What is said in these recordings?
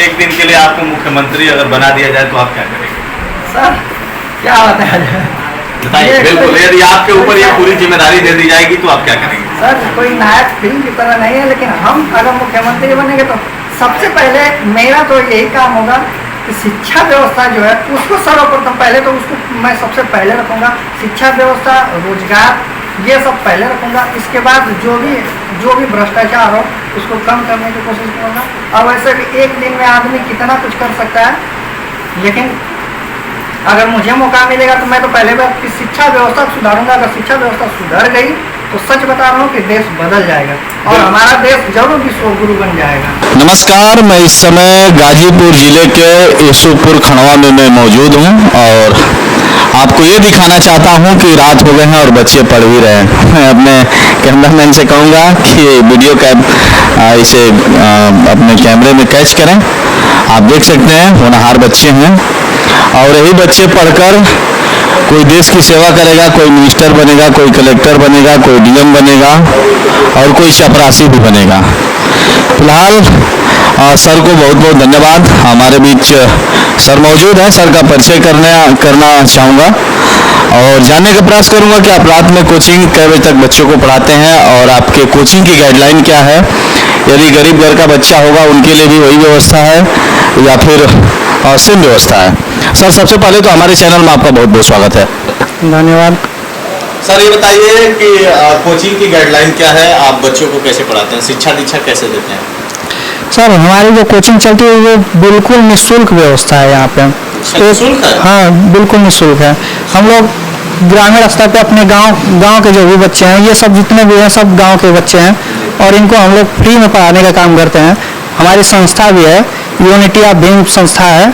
एक दिन के लिए आपको मुख्यमंत्री अगर बना दिया जाए तो आप क्या करेंगे? सर क्या बताया जाए, बताइए। बिल्कुल, यदि आपके ऊपर ये पूरी जिम्मेदारी दे दी जाएगी तो आप क्या करेंगे? सर कोई नायक फिल्म की तरह नहीं है, लेकिन हम अगर मुख्यमंत्री बनेंगे तो सबसे पहले मेरा तो यही काम होगा कि शिक्षा व्यवस्था जो है उसको सर्वप्रथम पहले तो उसको मैं सबसे पहले रखूँगा। शिक्षा व्यवस्था, रोजगार, ये सब पहले रखूँगा। इसके बाद जो भी भ्रष्टाचार हो उसको कम करने की कोशिश करूँगा। और वैसे भी एक दिन में आदमी कितना कुछ कर सकता है, लेकिन अगर मुझे मौका मिलेगा तो मैं तो पहले बात कि शिक्षा व्यवस्था सुधारूंगा। अगर शिक्षा व्यवस्था सुधर गई तो सच बता रहा हूँ कि देश बदल जाएगा और हमारा देश जरूर विश्वगुरु बन जाएगा। नमस्कार, मैं इस समय गाजीपुर जिले के यूसुफपुर खंडवा में मैं मौजूद हूँ और आपको ये दिखाना चाहता हूँ कि रात हो गए हैं और बच्चे पढ़ भी रहे हैं। मैं अपने कैमरामैन से कहूँगा कि वीडियो इसे अपने कैमरे में कैच करें। आप देख सकते हैं होनहार बच्चे हैं और यही बच्चे पढ़कर कोई देश की सेवा करेगा, कोई मिनिस्टर बनेगा, कोई कलेक्टर बनेगा, कोई डीएम बनेगा और कोई चपरासी भी बनेगा। फिलहाल सर को बहुत बहुत धन्यवाद। हमारे बीच सर मौजूद है, सर का परिचय करना चाहूँगा और जानने का प्रयास करूँगा कि आप रात में कोचिंग कै बजे तक बच्चों को पढ़ाते हैं और आपके कोचिंग की गाइडलाइन क्या है। यदि गरीब घर का बच्चा होगा उनके लिए भी वही व्यवस्था है या फिर सेम व्यवस्था है? सर सबसे पहले तो हमारे चैनल में आपका बहुत बहुत स्वागत है। धन्यवाद। सर ये बताइए कि कोचिंग की गाइडलाइन क्या है, आप बच्चों को कैसे पढ़ाते हैं, शिक्षा दीक्षा कैसे देते हैं? सर हमारी जो कोचिंग चलती है वो बिल्कुल निःशुल्क व्यवस्था है यहाँ पे। निःशुल्क है? हाँ बिल्कुल निःशुल्क है। हम लोग ग्रामीण स्तर पे अपने गांव के जो भी बच्चे हैं, ये सब जितने भी हैं सब गांव के बच्चे हैं और इनको हम लोग फ्री में पढ़ाने का काम करते हैं। हमारी संस्था भी है, यूनिटी ऑफ भीम संस्था है।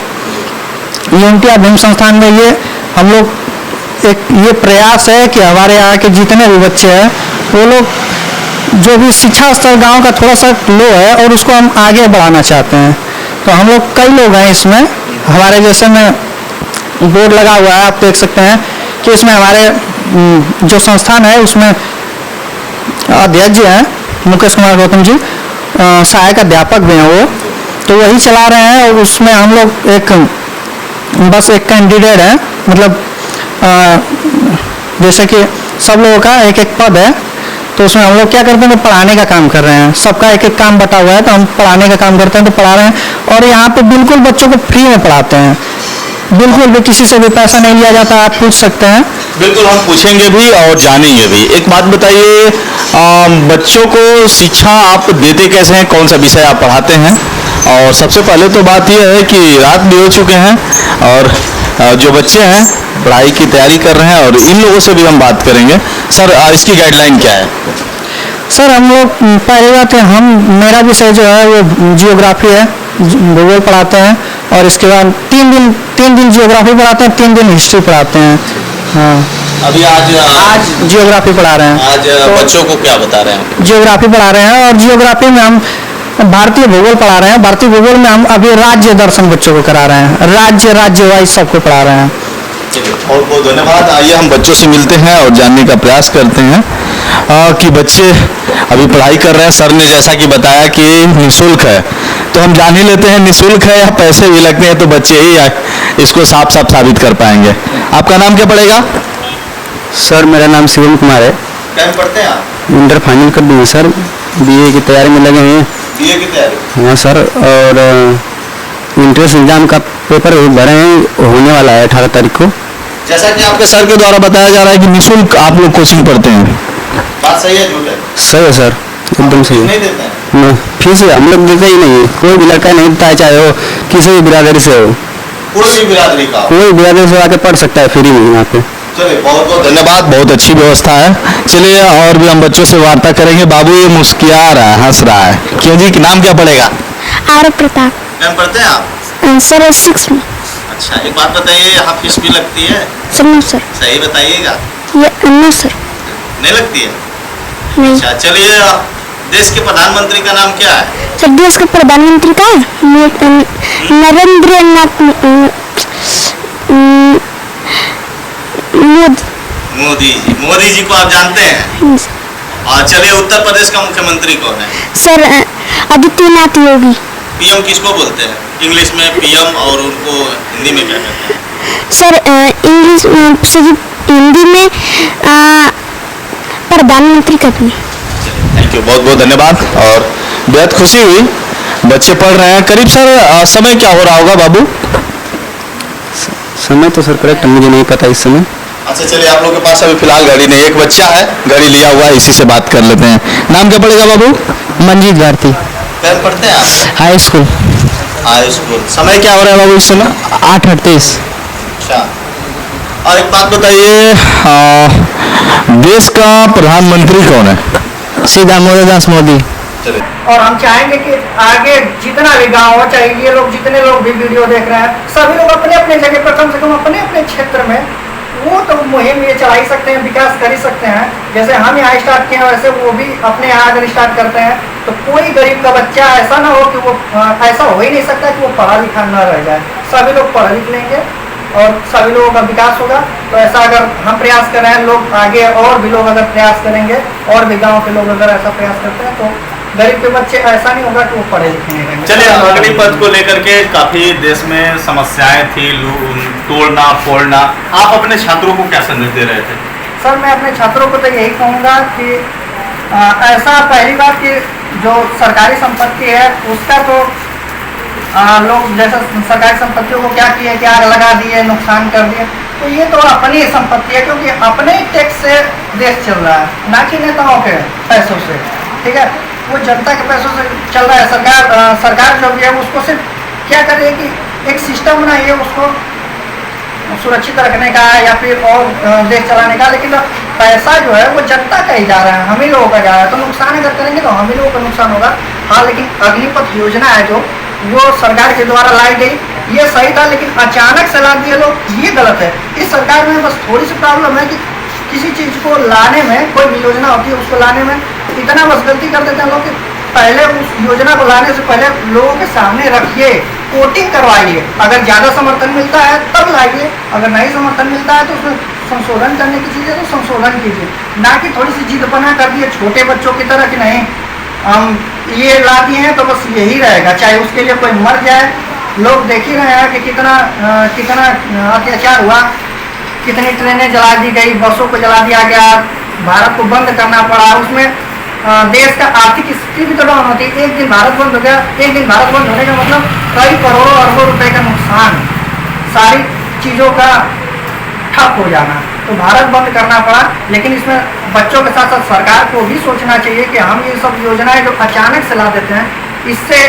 यूनिटी ऑफ भीम संस्थान में ये हम लोग एक ये प्रयास है कि हमारे यहाँ के जितने भी बच्चे हैं वो लोग जो भी शिक्षा स्तर गांव का थोड़ा सा लो है और उसको हम आगे बढ़ाना चाहते हैं। तो हम लोग कई लोग हैं इसमें, हमारे जैसे में बोर्ड लगा हुआ है, आप देख सकते हैं कि इसमें हमारे जो संस्थान है उसमें अध्यक्ष जी हैं मुकेश कुमार गौतम जी, सहायक अध्यापक भी हैं वो, तो वही चला रहे हैं। और उसमें हम लोग बस एक कैंडिडेट है, मतलब जैसे कि सब लोगों का एक एक पद है, तो उसमें हम लोग क्या करते हैं तो पढ़ाने का काम कर रहे हैं। सबका एक एक काम बटा हुआ है तो हम पढ़ाने का काम करते हैं, तो पढ़ा रहे हैं और यहाँ पे बिल्कुल बच्चों को फ्री में पढ़ाते हैं। बिल्कुल भी किसी से भी पैसा नहीं लिया जाता, आप पूछ सकते हैं। बिल्कुल हम पूछेंगे भी और जानेंगे भी। एक बात बताइए, बच्चों को शिक्षा आप देते कैसे हैं, कौन सा विषय आप पढ़ाते हैं? और सबसे पहले तो बात यह है कि रात भी हो चुके हैं और जो बच्चे हैं पढ़ाई की तैयारी कर रहे हैं और इन लोगों से भी हम बात करेंगे। सर इसकी गाइडलाइन क्या है? सर हम लोग पहली बात है, मेरा विषय जो है वो जियोग्राफी है, भूगोल पढ़ाते हैं और इसके बाद 3 दिन जियोग्राफी पढ़ाते हैं, 3 दिन हिस्ट्री पढ़ाते हैं। हाँ अभी आज जियोग्राफी पढ़ा रहे हैं। आज तो बच्चों को क्या बता रहे हैं? जियोग्राफी पढ़ा रहे हैं और जियोग्राफी में हम भारतीय भूगोल पढ़ा रहे हैं। भारतीय भूगोल में हम अभी राज्य दर्शन बच्चों को करा रहे हैं, राज्य वाइज सबको पढ़ा रहे हैं। बहुत बहुत धन्यवाद। आइए हम बच्चों से मिलते हैं और जानने का प्रयास करते हैं कि बच्चे अभी पढ़ाई कर रहे हैं। सर ने जैसा कि बताया कि निःशुल्क है, तो हम जान ही लेते हैं निःशुल्क है या पैसे भी लगते हैं, तो बच्चे ही इसको साफ साबित कर पाएंगे। आपका नाम क्या पड़ेगा? सर मेरा नाम शिवम कुमार है। क्या पढ़ते हैं आप? इंटर फाइनल कर दिए सर, बीए की तैयारी में लगे हैं। बीए की तैयारी? हाँ सर, और इंट्रेंस एग्जाम का पेपर भरे हैं, होने वाला है 18 तारीख को। जैसा कि आपके सर के द्वारा बताया जा रहा है कि निःशुल्क आप लोग कोचिंग पढ़ते हैं, बात सही है झूठ है? सही है सर, एकदम सही है। नहीं देते हैं? फीस हम लोग देते ही नहीं, कोई भी लड़का नहीं देता है, चाहे हो किसी भी बिरादरी से हो, कोई भी बिरादरी का, कोई बिरादरी से आके पढ़ सकता है फ्री में यहाँ पे। चलिए बहुत बहुत धन्यवाद, बहुत अच्छी व्यवस्था है। चलिए और भी हम बच्चों से वार्ता करेंगे। बाबू ये मुस्कुरा रहा है, हंस रहा है, क्यों जी? नाम क्या पड़ेगा? आर प्रताप। क्या पढ़ते हैं आप? सर 6 में। अच्छा, एक बात बताइए, यहाँ फीस भी लगती है? सर सर सही बताइएगा। ये अन्ना सर नहीं लगती है? नहीं। अच्छा चलिए, देश के प्रधानमंत्री का नाम क्या है? सर देश के प्रधानमंत्री का नरेंद्र नाथ मोदी जी को आप जानते हैं? और चलिए, उत्तर प्रदेश का मुख्यमंत्री कौन है? सर आदित्यनाथ योगी। पीएम किसको बोलते हैं? इंग्लिश में पीएम और उनको हिंदी में क्या कहते हैं? सर इंग्लिश सॉरी हिंदी में प्रधानमंत्री कहते हैं। थैंक यू, बहुत बहुत धन्यवाद। और बेहद खुशी हुई, बच्चे पढ़ रहे हैं। करीब सर समय क्या हो रहा होगा बाबू? समय तो सर करेक्ट मुझे नहीं पता इस समय। अच्छा चलिए, आप लोगों के पास अभी फिलहाल गाड़ी नहीं, एक बच्चा है गाड़ी लिया हुआ है, इसी से बात कर लेते हैं। नाम क्या पड़ेगा बाबू? मंजीत भारती, कहाँ पढ़ते हैं आप? High school, high school. समय क्या हो रहा है बाबू इस समय? 8:38। अच्छा, और एक बात बताइए, देश का प्रधानमंत्री कौन है? श्री दामोदर दास मोदी। चलिए, और हम चाहेंगे कि आगे जितना भी गांव हो, चाहे ये लोग जितने लोग भी वीडियो देख रहे हैं, सभी लोग अपने अपने जगह पर कम से कम अपने अपने क्षेत्र में वो तो मुहिम ये चला ही सकते हैं, विकास कर ही सकते हैं। जैसे हम यहाँ स्टार्ट किए हैं वैसे वो भी अपने यहाँ अगर स्टार्ट करते हैं तो कोई गरीब का बच्चा ऐसा ना हो कि वो ऐसा हो ही नहीं सकता कि वो पढ़ा लिखा न रह जाए। सभी लोग पढ़ लिख लेंगे और सभी लोगों का विकास होगा। तो ऐसा अगर हम प्रयास कर रहे हैं, लोग आगे और भी लोग अगर प्रयास करेंगे और भी गाँव के लोग अगर ऐसा प्रयास करते हैं तो गरीब के बच्चे ऐसा नहीं होगा कि वो पढ़े लिखे नहीं रहेंगे। चलिए, अग्निपथ को लेकर के काफी देश में समस्याएं थी, तोड़ना फोड़ना, आप अपने छात्रों को क्या संदेश दे रहे थे? सर मैं अपने छात्रों को तो यही कहूँगा कि ऐसा पहली बात कि जो सरकारी संपत्ति है उसका तो लोग जैसे सरकारी संपत्तियों को क्या किए कि आग लगा दिए, नुकसान कर दिए, तो ये तो अपनी ही संपत्ति है क्योंकि अपने ही टैक्स से देश चल रहा है, ना कि नेताओं के पैसों से। ठीक है, वो जनता के पैसों से चल रहा है। सरकार जो भी है उसको सिर्फ क्या करे कि एक सिस्टम बनाइए उसको सुरक्षित रखने का या फिर और देश चलाने का, लेकिन पैसा जो है वो जनता का ही जा रहा है, हम ही लोगों का जा रहा है। तो नुकसान अगर करेंगे तो हम ही लोगों का नुकसान होगा। हाँ, लेकिन अग्निपथ योजना है जो वो सरकार के द्वारा लाई गई, ये सही था, लेकिन अचानक से ला दिए लोग, ये गलत है। इस सरकार में बस थोड़ी सी प्रॉब्लम है कि किसी चीज़ को लाने में, कोई भी योजना होती है उसको लाने में इतना बस गलती कर देते हैं लोग कि पहले उस योजना को लाने से पहले लोगों के सामने रखिए, वोटिंग करवाइए, अगर ज़्यादा समर्थन मिलता है तब लाइए, अगर नहीं समर्थन मिलता है तो उसमें संशोधन करने की चीज़ है तो संशोधन कीजिए, ना कि थोड़ी सी जिदपना कर दिए छोटे बच्चों की तरह कि नहीं हम ये ला दिए हैं तो बस यही रहेगा, चाहे उसके लिए कोई मर जाए। लोग देख ही रहे हैं कि कितना अत्याचार हुआ, कितनी ट्रेनें जला दी गई, बसों को जला दिया गया, भारत को बंद करना पड़ा। उसमें देश का आर्थिक स्थिति भी तो डाउन होती है। एक दिन भारत बंद हो गया, एक दिन भारत बंद होने का मतलब कई करोड़ों अरबों रुपए का नुकसान, सारी चीज़ों का ठप हो जाना, तो भारत बंद करना पड़ा। लेकिन इसमें बच्चों के साथ साथ सरकार को भी सोचना चाहिए कि हम ये सब योजनाएं जो अचानक से ला देते हैं, इससे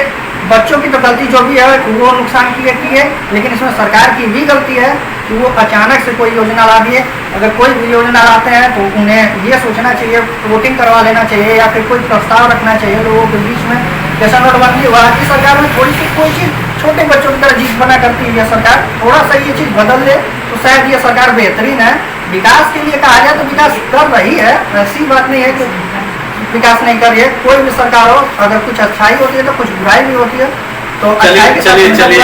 बच्चों की तो गलती जो भी है वो नुकसान की है, लेकिन इसमें सरकार की भी गलती है कि वो अचानक से कोई योजना ला दिए। अगर कोई भी योजना लाते हैं तो उन्हें ये सोचना चाहिए, वोटिंग करवा लेना चाहिए या फिर कोई प्रस्ताव रखना चाहिए लोगों के बीच में। जैसा नोटबंदी हुआ कि सरकार में थोड़ी सी कोई चीज़ छोटे बच्चों की तरह जीत बना करती है सरकार, थोड़ा सा ये चीज़ बदल दे तो शायद ये सरकार बेहतरीन है। विकास के लिए कहा जाए तो विकास कर रही है, ऐसी बात नहीं है कि विकास नहीं कर रही है। कोई भी सरकार हो, अगर कुछ अच्छाई होती है तो कुछ बुराई भी होती है। तो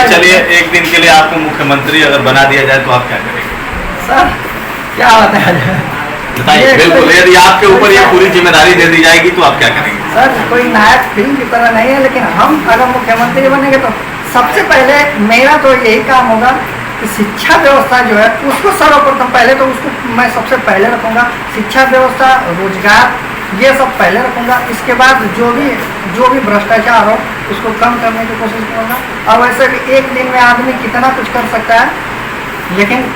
चलिए एक दिन के लिए आपको मुख्यमंत्री अगर बना दिया जाए तो आप क्या करेंगे? सर क्या बताया जाए, बताइए। बिल्कुल, यदि आपके ऊपर ये पूरी जिम्मेदारी दे दी जाएगी तो आप क्या करेंगे? सर कोई नायक फिल्म की तरह नहीं है, लेकिन हम अगर मुख्यमंत्री बनेंगे तो सबसे पहले मेरा तो यही काम होगा कि शिक्षा व्यवस्था जो है उसको सर्वप्रथम पहले तो उसको मैं सबसे पहले रखूँगा। शिक्षा व्यवस्था, रोजगार, ये सब पहले रखूँगा। इसके बाद जो भी भ्रष्टाचार हो उसको कम करने की कोशिश करूँगा। और वैसे भी एक दिन में आदमी कितना कुछ कर सकता है, लेकिन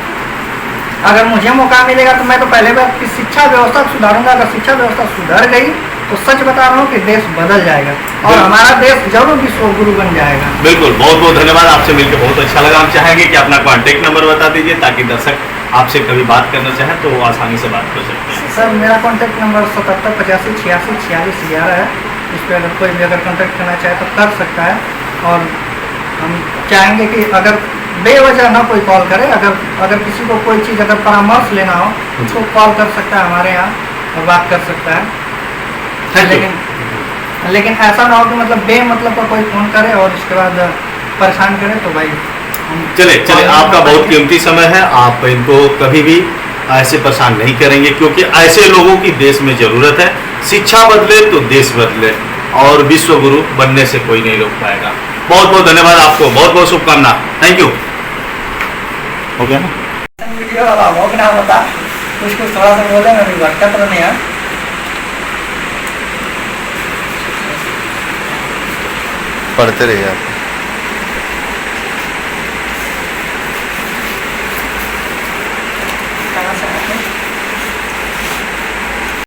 अगर मुझे मौका मिलेगा तो मैं तो पहले बार की शिक्षा व्यवस्था सुधारूंगा। अगर शिक्षा व्यवस्था सुधर गई तो सच बता रहा हूँ कि देश बदल जाएगा और हमारा देश जरूर विश्व गुरु बन जाएगा। बिल्कुल, बहुत बहुत धन्यवाद, आपसे मिलकर बहुत अच्छा लगा। हम चाहेंगे कि अपना कॉन्टैक्ट नंबर बता दीजिए ताकि दर्शक आपसे कभी बात करना चाहें तो आसानी से बात कर सकते हैं। सर मेरा कॉन्टैक्ट नंबर 77 85 86 46 11 है। इस पर अगर कोई भी अगर कॉन्टैक्ट करना चाहे तो कर सकता है। और हम चाहेंगे कि अगर बेवजह ना कोई कॉल करे, अगर किसी को कोई चीज़ अगर परामर्श लेना हो तो कॉल कर सकता है हमारे यहाँ और बात कर सकता है। लेकिन ऐसा ना हो कि मतलब बेमतलब का कोई फ़ोन करे और इसके बाद परेशान करे तो भाई चलिए आपका बहुत कीमती समय है, आप इनको कभी भी ऐसे परेशान नहीं करेंगे क्योंकि ऐसे लोगों की देश में ज़रूरत है। शिक्षा बदले तो देश बदले और विश्व गुरु बनने से कोई नहीं रोक पाएगा। बहुत बहुत धन्यवाद आपको, बहुत बहुत शुभकामना, थैंक यू। ओके ना? वीडियो वाला हो ना बता कुछ थोड़ा सा बोले ना भी भटकत नहीं है। पढ़ते रहिए आप।